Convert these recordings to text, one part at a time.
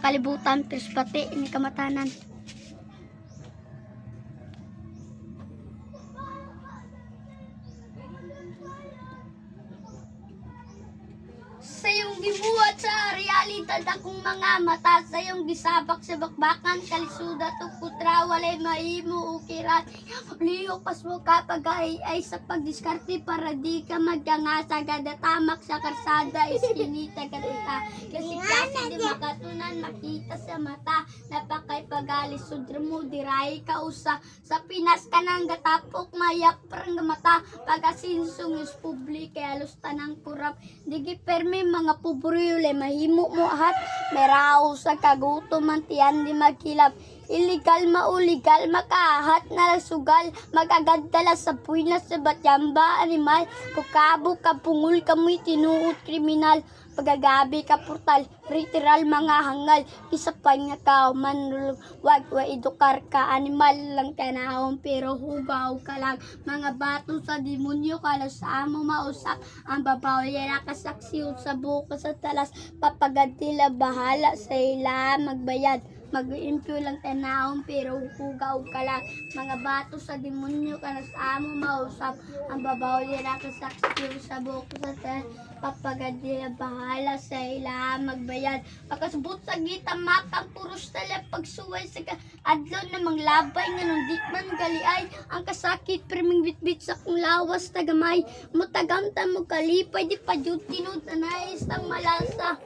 sa kalibutan pero pati ini kamatanan. Sa iyong gibuhat sa realidad akong mga mata, sa iyong gisabak sa bakbakan kalisuda tukutra walay mahimo ukirat liyo pas mo kapag ay sa pagdiskarte para di ka magkangasa kada tamak sa karsada iskinita kadita kasi di makatunan makita sa mata napakay pagalis sudra mo diray ka usa sa Pinas ka nang gatapok mayap prang mata pagasinsong is public kay alos tanang kurap digi permi mga puburyole mahimo mo ahat merao sa kagutom man tiyan di magkilap illegal mauligal makahat na sugal magagadala sa puinas sa batyamba animal kukabo kapungul kamoy tinuot kriminal pagagabi ka portal literal mga hangal isa pa nga ka manulog wag wa edukar ka animal lang tanahon pero hugaw ka lang mga bato sa demonyo kala sa amo mausap ang babaw yara kasaksiw sa buko sa talas papagadila bahala sa ila magbayad mag-impyo lang tanahon pero hugaw ka lang mga bato sa demonyo kala sa amo mausap ang babaw yara kasaksiw sa buko sa talas papagadila bahala sa ila magbayad pagkasubot sa gita makang puros tala pagsuway sa adlaw na manglabay nga nung di man galiay ang kasakit priming bitbit sa kong lawas tagamay mutagamta mo kalipay di pa jud tinud anais ang malasa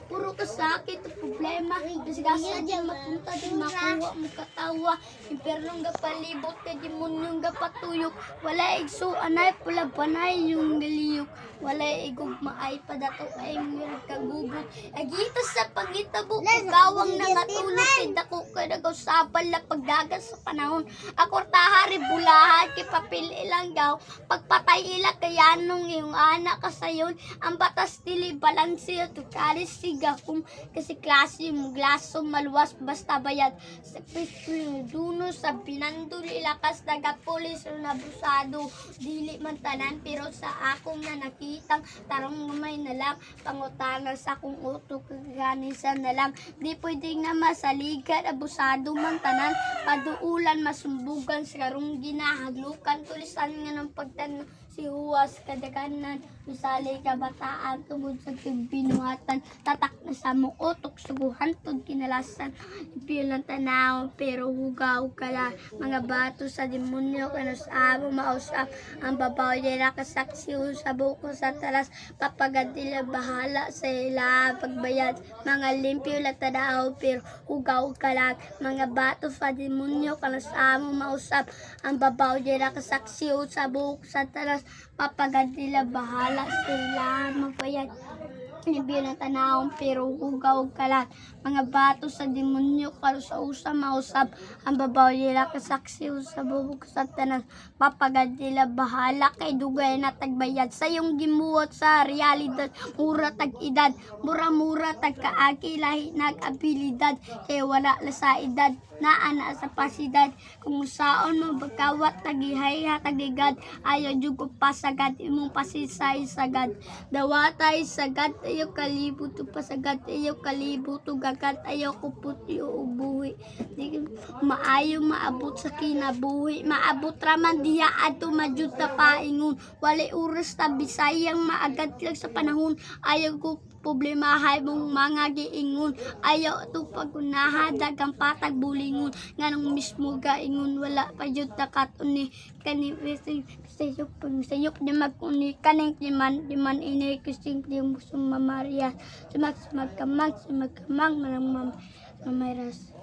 puro kasakit at problema disgasa di mapunta di makuha mo katawa impernong gapalibot kay demonyong gapatuyok wala igso anay pula banay yung galiyok wala igog maay padato ay mirag kagugot agita sa pangitabo gawang nangatulog kay dako kadagaw sabal na pagdagan sa panahon akortahari bulahan kay papel ilang gaw pagpatay ila kayanong iyong anak kasayon ang batas dili balanse at kalis gakong kasi klase mo glaso maluwas basta bayad sa duno sa pinando ilakas taga polis na busado dili man tanan pero sa akong na nakitang tarong gamay na lang pangutana sa akong utok ganisan na lang di pwede nga masaligan abusado man tanan paduulan masumbugan sa karong ginahaglukan tulisan nga ng pagtan si huwas kadaganan misali kabataan tungod sa binuhatan tatak na sa mong utok suguhan tod kinalasan pilang tanaw pero hugaw kala mga bato sa demonyo kanos amo mausap ang babaw nila kasaksiw sa buko sa talas papagadila bahala sa ila pagbayad mga limpyo lang tanaw pero hugaw kala mga bato sa demonyo kanos amo mausap ang babaw nila kasaksiw sa buko sa talas papagadila bahala sila magbayad nibiyo ng tanawon pero hugaw kalat mga bato sa demonyo kalo sa usa mausap ang babaw nila kasaksiw sa bubog sa tanas papagadila bahala kay dugay na tagbayad sa iyong gimuot sa realidad mura tag edad mura tag kaagi lahi nag-abilidad kay wala la sa edad naa sa pasidad kung saon mo bagkawat tagihay hatagigad ayaw jud pasagad imong pasisay sagad dawatay sagad ayaw kalibuto pasagad ayaw kalibuto gagat ayaw kupot yung ubuhi di maayo maabot sa kinabuhi maabot raman diha adto majud ta paingon walay oras ta bisayang maagad lang sa panahon ayaw ko problemahay mong mga giingon ayaw to pagunaha dagang patag bulingon nganong mismo gaingon wala pa jud takatuni kani sayok sayok di maguni kaning di man ini kising di muso mamaria sumak magkamang manang mamayras